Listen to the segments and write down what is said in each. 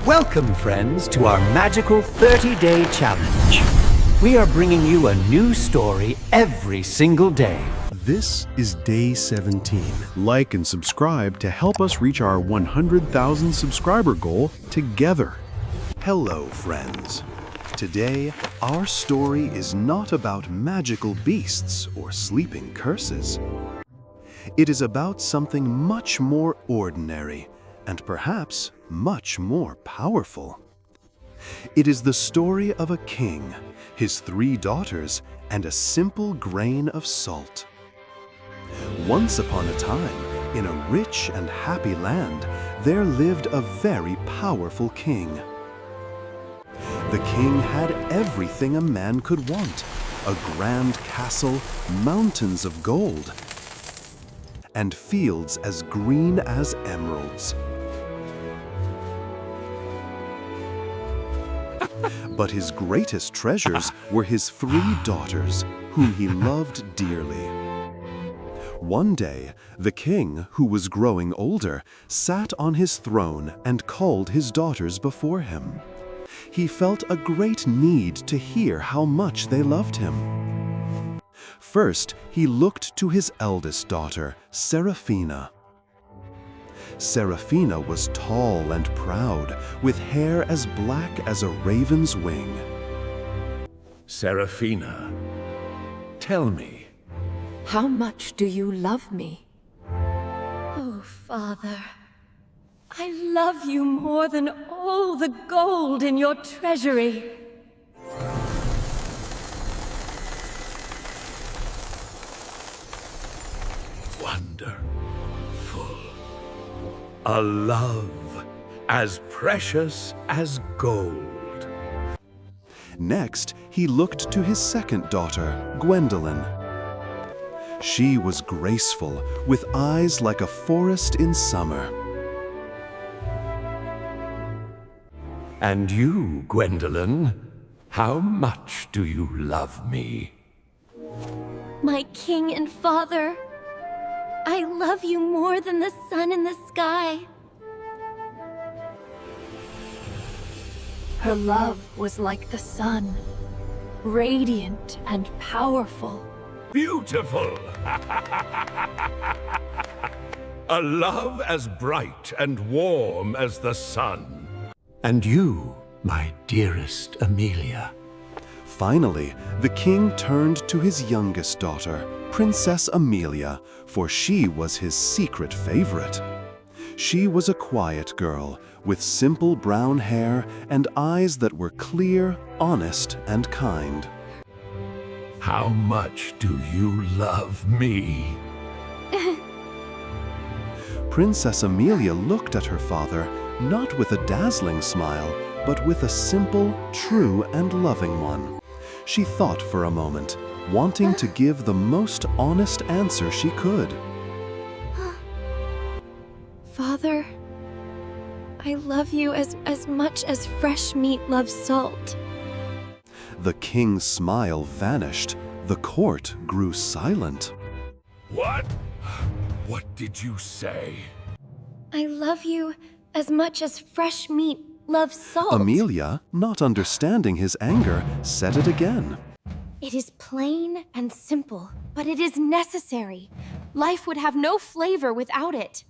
Welcome, friends, to our magical 30-day challenge. We are bringing you a new story every single day. This is day 17. Like and subscribe to help us reach our 100,000 subscriber goal together. Hello, friends. Today, our story is not about magical beasts or sleeping curses. It is about something much more ordinary and perhaps much more powerful. It is the story of a king, his 3 daughters, and a simple grain of salt. Once upon a time, in a rich and happy land, there lived a very powerful king. The king had everything a man could want: a grand castle, mountains of gold, and fields as green as emeralds. But his greatest treasures were his 3 daughters, whom he loved dearly. One day, the king, who was growing older, sat on his throne and called his daughters before him. He felt a great need to hear how much they loved him. First, he looked to his eldest daughter, Seraphina. Seraphina was tall and proud, with hair as black as a raven's wing. Seraphina, tell me. How much do you love me? Oh, Father, I love you more than all the gold in your treasury. Wonderful. A love as precious as gold. Next, he looked to his second daughter, Gwendolyn. She was graceful, with eyes like a forest in summer. And you, Gwendolyn, how much do you love me? My king and father, I love you more than the sun in the sky. Her love was like the sun, radiant and powerful. Beautiful! A love as bright and warm as the sun. And you, my dearest Amelia. Finally, the king turned to his youngest daughter, Princess Amelia, for she was his secret favorite. She was a quiet girl, with simple brown hair and eyes that were clear, honest, and kind. How much do you love me? Princess Amelia looked at her father, not with a dazzling smile, but with a simple, true, and loving one. She thought for a moment, wanting to give the most honest answer she could. Father, I love you as much as fresh meat loves salt. The king's smile vanished. The court grew silent. What? What did you say? I love you as much as fresh meat loves salt. Amelia, not understanding his anger, said it again. It is plain and simple, but it is necessary. Life would have no flavor without it.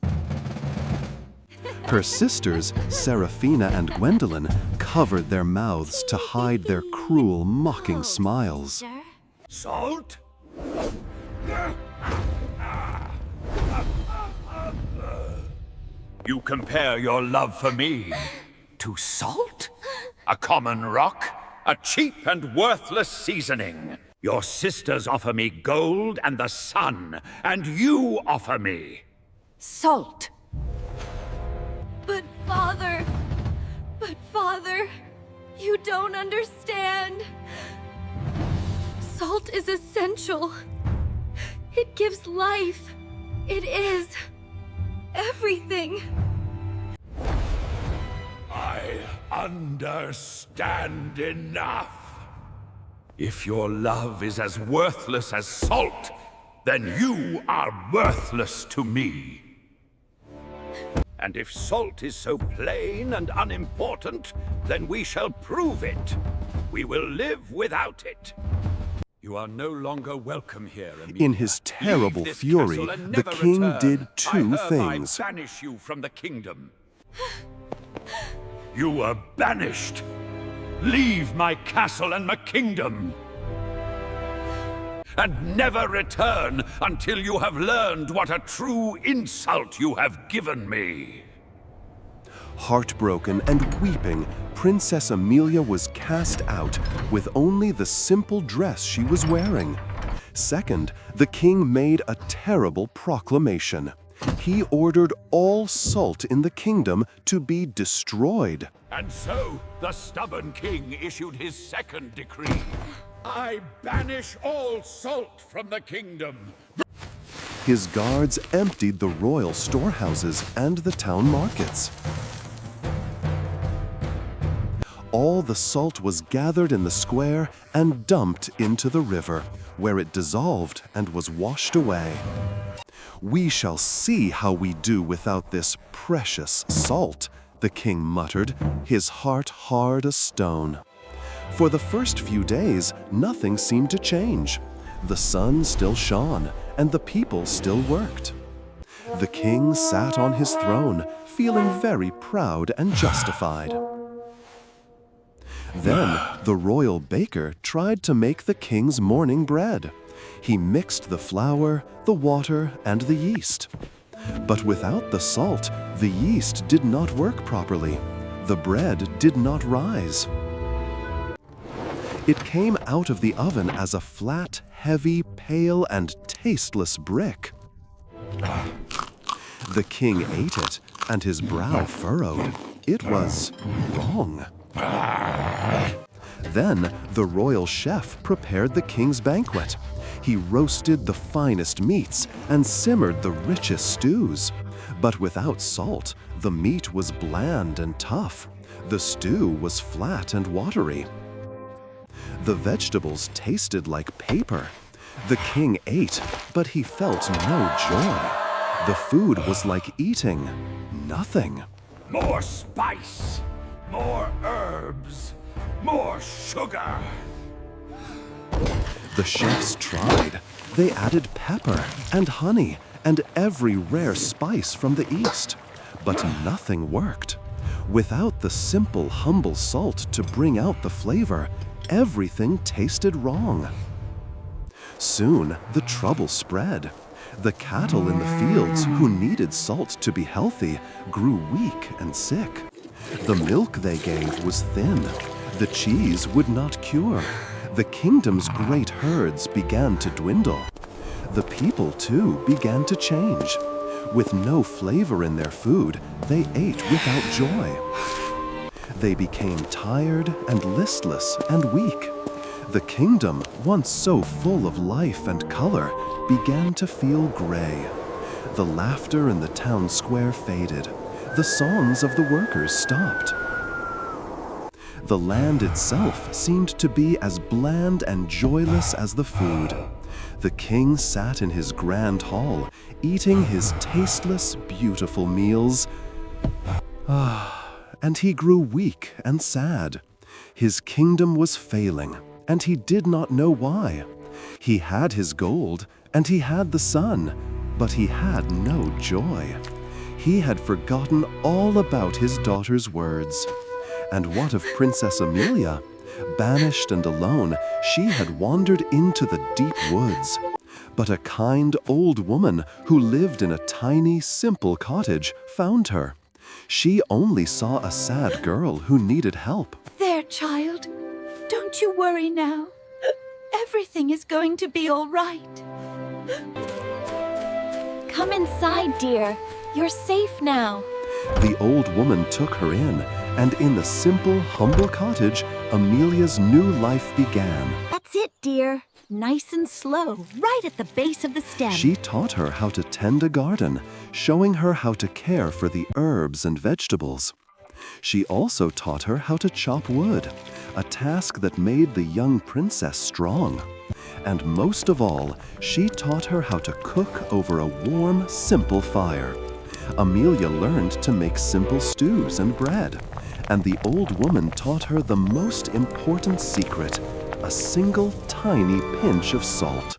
Her sisters, Seraphina and Gwendolyn, covered their mouths to hide their cruel, mocking smiles. Salt? You compare your love for me to salt? A common rock? A cheap and worthless seasoning? Your sisters offer me gold and the sun, and you offer me salt. But Father, you don't understand. Salt is essential. It gives life. It is everything. I understand enough. If your love is as worthless as salt, then you are worthless to me. And if salt is so plain and unimportant, then we shall prove it. We will live without it. You are no longer welcome here, Emilia. In his terrible Leave this fury, castle and the never king return. did two I things. banish you from the kingdom. You are banished. Leave my castle and my kingdom. And never return until you have learned what a true insult you have given me. Heartbroken and weeping, Princess Amelia was cast out with only the simple dress she was wearing. Second, the king made a terrible proclamation. He ordered all salt in the kingdom to be destroyed. And so, the stubborn king issued his second decree. I banish all salt from the kingdom. His guards emptied the royal storehouses and the town markets. All the salt was gathered in the square and dumped into the river, where it dissolved and was washed away. We shall see how we do without this precious salt, the king muttered, his heart hard as stone. For the first few days, nothing seemed to change. The sun still shone, and the people still worked. The king sat on his throne, feeling very proud and justified. Then the royal baker tried to make the king's morning bread. He mixed the flour, the water, and the yeast. But without the salt, the yeast did not work properly. The bread did not rise. It came out of the oven as a flat, heavy, pale, and tasteless brick. The king ate it, and his brow furrowed. It was wrong. Then the royal chef prepared the king's banquet. He roasted the finest meats and simmered the richest stews. But without salt, the meat was bland and tough. The stew was flat and watery. The vegetables tasted like paper. The king ate, but he felt no joy. The food was like eating nothing. More spice, more herbs, more sugar. The chefs tried. They added pepper and honey and every rare spice from the East. But nothing worked. Without the simple, humble salt to bring out the flavor, everything tasted wrong. Soon, the trouble spread. The cattle in the fields who needed salt to be healthy grew weak and sick. The milk they gave was thin. The cheese would not cure. The kingdom's great herds began to dwindle. The people, too, began to change. With no flavor in their food, they ate without joy. They became tired and listless and weak. The kingdom, once so full of life and color, began to feel gray. The laughter in the town square faded. The songs of the workers stopped. The land itself seemed to be as bland and joyless as the food. The king sat in his grand hall, eating his tasteless, beautiful meals. And he grew weak and sad. His kingdom was failing, and he did not know why. He had his gold, and he had the sun, but he had no joy. He had forgotten all about his daughter's words. And what of Princess Amelia? Banished and alone, she had wandered into the deep woods. But a kind old woman who lived in a tiny, simple cottage found her. She only saw a sad girl who needed help. There, child. Don't you worry now. Everything is going to be all right. Come inside, dear. You're safe now. The old woman took her in, and in the simple, humble cottage, Amelia's new life began. That's it, dear. Nice and slow, right at the base of the stem. She taught her how to tend a garden, showing her how to care for the herbs and vegetables. She also taught her how to chop wood, a task that made the young princess strong. And most of all, she taught her how to cook over a warm, simple fire. Amelia learned to make simple stews and bread, and the old woman taught her the most important secret, a single tiny pinch of salt.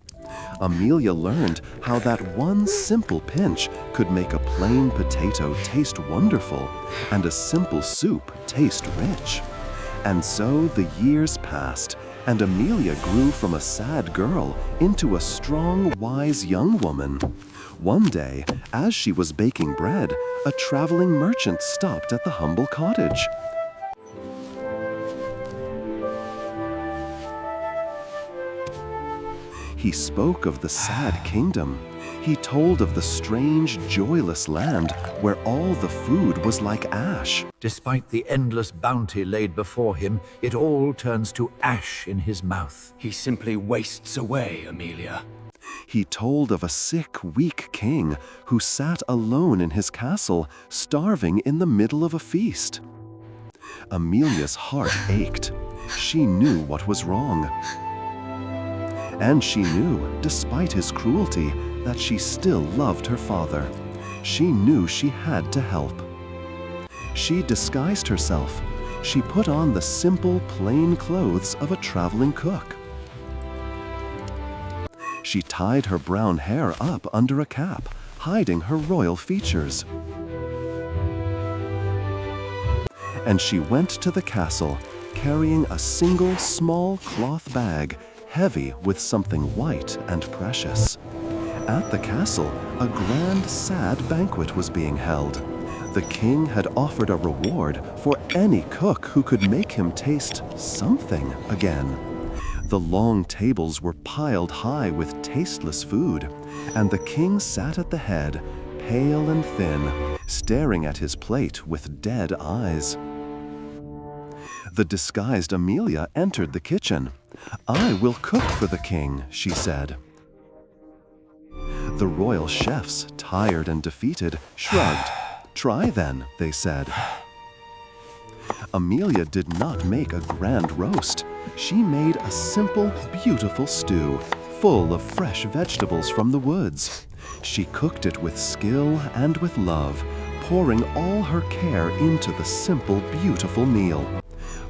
Amelia learned how that one simple pinch could make a plain potato taste wonderful and a simple soup taste rich. And so the years passed, and Amelia grew from a sad girl into a strong, wise young woman. One day, as she was baking bread, a traveling merchant stopped at the humble cottage. He spoke of the sad kingdom. He told of the strange, joyless land where all the food was like ash. Despite the endless bounty laid before him, it all turns to ash in his mouth. He simply wastes away, Amelia. He told of a sick, weak king who sat alone in his castle, starving in the middle of a feast. Amelia's heart ached. She knew what was wrong. And she knew, despite his cruelty, that she still loved her father. She knew she had to help. She disguised herself. She put on the simple, plain clothes of a traveling cook. She tied her brown hair up under a cap, hiding her royal features. And she went to the castle, carrying a single small cloth bag, heavy with something white and precious. At the castle, a grand, sad banquet was being held. The king had offered a reward for any cook who could make him taste something again. The long tables were piled high with tasteless food, and the king sat at the head, pale and thin, staring at his plate with dead eyes. The disguised Amelia entered the kitchen. "I will cook for the king," she said. The royal chefs, tired and defeated, shrugged. "Try then," they said. Amelia did not make a grand roast. She made a simple, beautiful stew, full of fresh vegetables from the woods. She cooked it with skill and with love, pouring all her care into the simple, beautiful meal.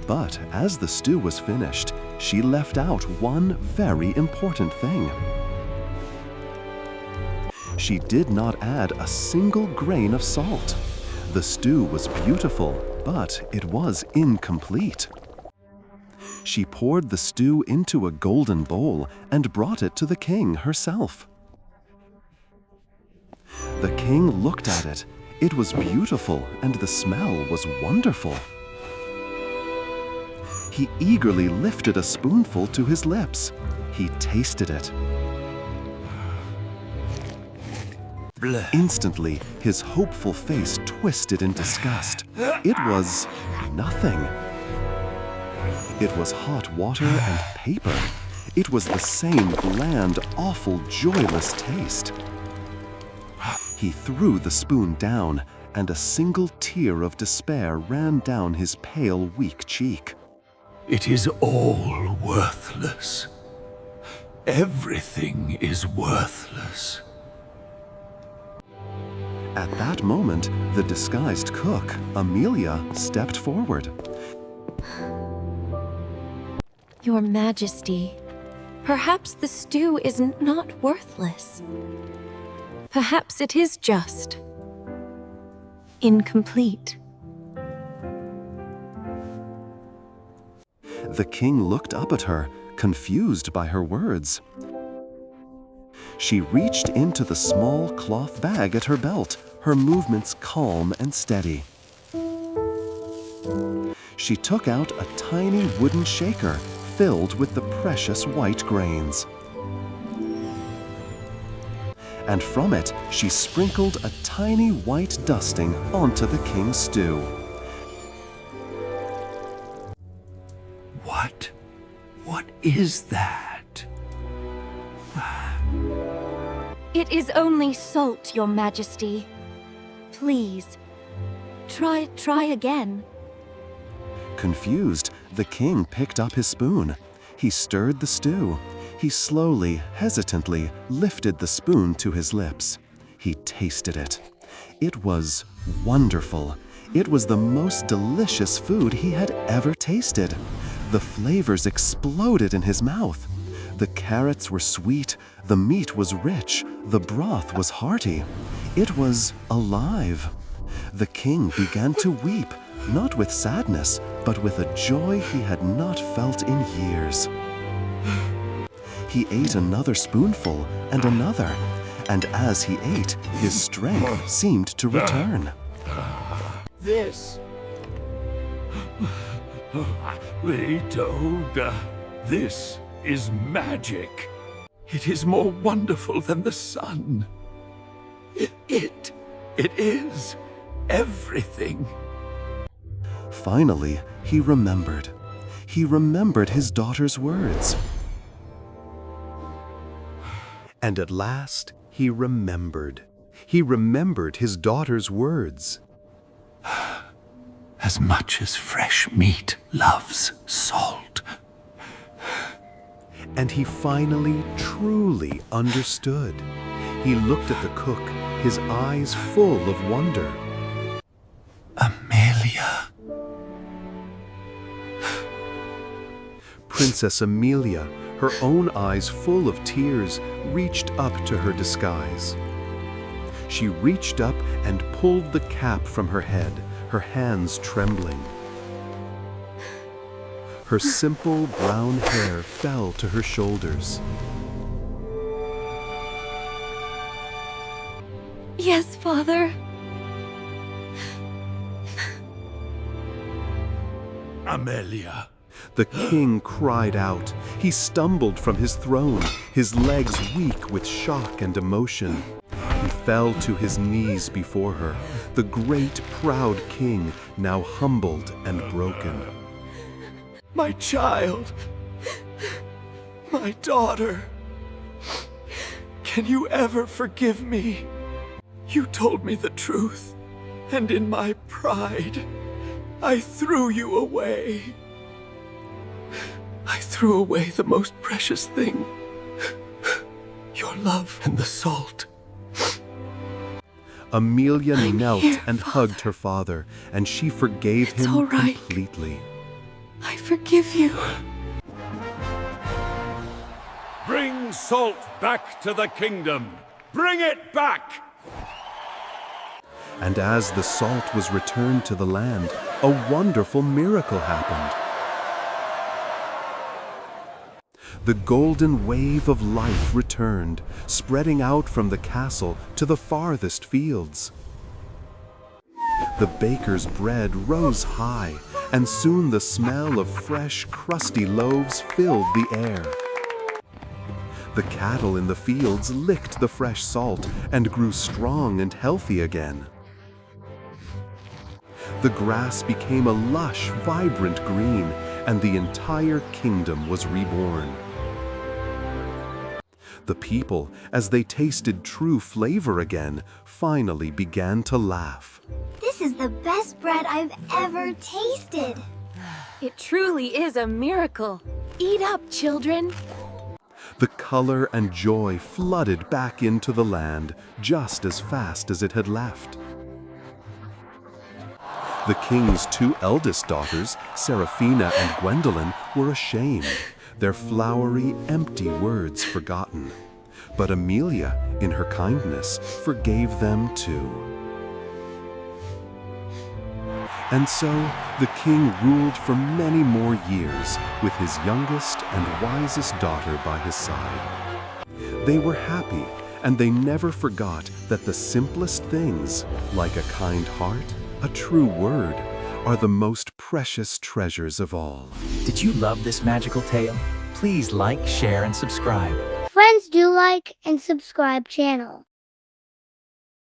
But as the stew was finished, she left out one very important thing. She did not add a single grain of salt. The stew was beautiful, but it was incomplete. She poured the stew into a golden bowl and brought it to the king herself. The king looked at it. It was beautiful, and the smell was wonderful. He eagerly lifted a spoonful to his lips. He tasted it. Bleh. Instantly, his hopeful face twisted in disgust. It was nothing. It was hot water and paper. It was the same bland, awful, joyless taste. He threw the spoon down, and a single tear of despair ran down his pale, weak cheek. It is all worthless. Everything is worthless. At that moment, the disguised cook, Amelia, stepped forward. Your Majesty, perhaps the stew is not worthless. Perhaps it is just incomplete. The king looked up at her, confused by her words. She reached into the small cloth bag at her belt, her movements calm and steady. She took out a tiny wooden shaker filled with the precious white grains. And from it, she sprinkled a tiny white dusting onto the king's stew. What is that? It is only salt, Your Majesty. Please, try again. Confused, the king picked up his spoon. He stirred the stew. He slowly, hesitantly lifted the spoon to his lips. He tasted it. It was wonderful. It was the most delicious food he had ever tasted. The flavors exploded in his mouth. The carrots were sweet, the meat was rich, the broth was hearty. It was alive. The king began to weep, not with sadness, but with a joy he had not felt in years. He ate another spoonful and another, and as he ate, his strength seemed to return. This. They told, this is magic. It is more wonderful than the sun. It is everything. Finally, he remembered. He remembered his daughter's words. And at last, he remembered. He remembered his daughter's words. As much as fresh meat loves salt. And he finally, truly understood. He looked at the cook, his eyes full of wonder. Amelia. Princess Amelia, her own eyes full of tears, reached up to her disguise. She reached up and pulled the cap from her head, her hands trembling. Her simple brown hair fell to her shoulders. Yes, Father. Amelia. The king cried out. He stumbled from his throne, his legs weak with shock and emotion. He fell to his knees before her, the great, proud king, now humbled and broken. My child. My daughter. Can you ever forgive me? You told me the truth, and in my pride, I threw you away. I threw away the most precious thing, your love and the salt. Amelia I'm knelt here, and Father. hugged her father, and she forgave It's him all right. completely. I forgive you. Bring salt back to the kingdom. Bring it back! And as the salt was returned to the land, a wonderful miracle happened. The golden wave of life returned, spreading out from the castle to the farthest fields. The baker's bread rose high, and soon the smell of fresh, crusty loaves filled the air. The cattle in the fields licked the fresh salt and grew strong and healthy again. The grass became a lush, vibrant green, and the entire kingdom was reborn. The people, as they tasted true flavor again, finally began to laugh. This is the best bread I've ever tasted. It truly is a miracle. Eat up, children. The color and joy flooded back into the land just as fast as it had left. The king's two eldest daughters, Seraphina and Gwendolyn, were ashamed, their flowery, empty words forgotten. But Amelia, in her kindness, forgave them too. And so the king ruled for many more years with his youngest and wisest daughter by his side. They were happy, and they never forgot that the simplest things, like a kind heart, a true word, are the most precious treasures of all. Did you love this magical tale? Please like, share, and subscribe. Friends, do like and subscribe channel.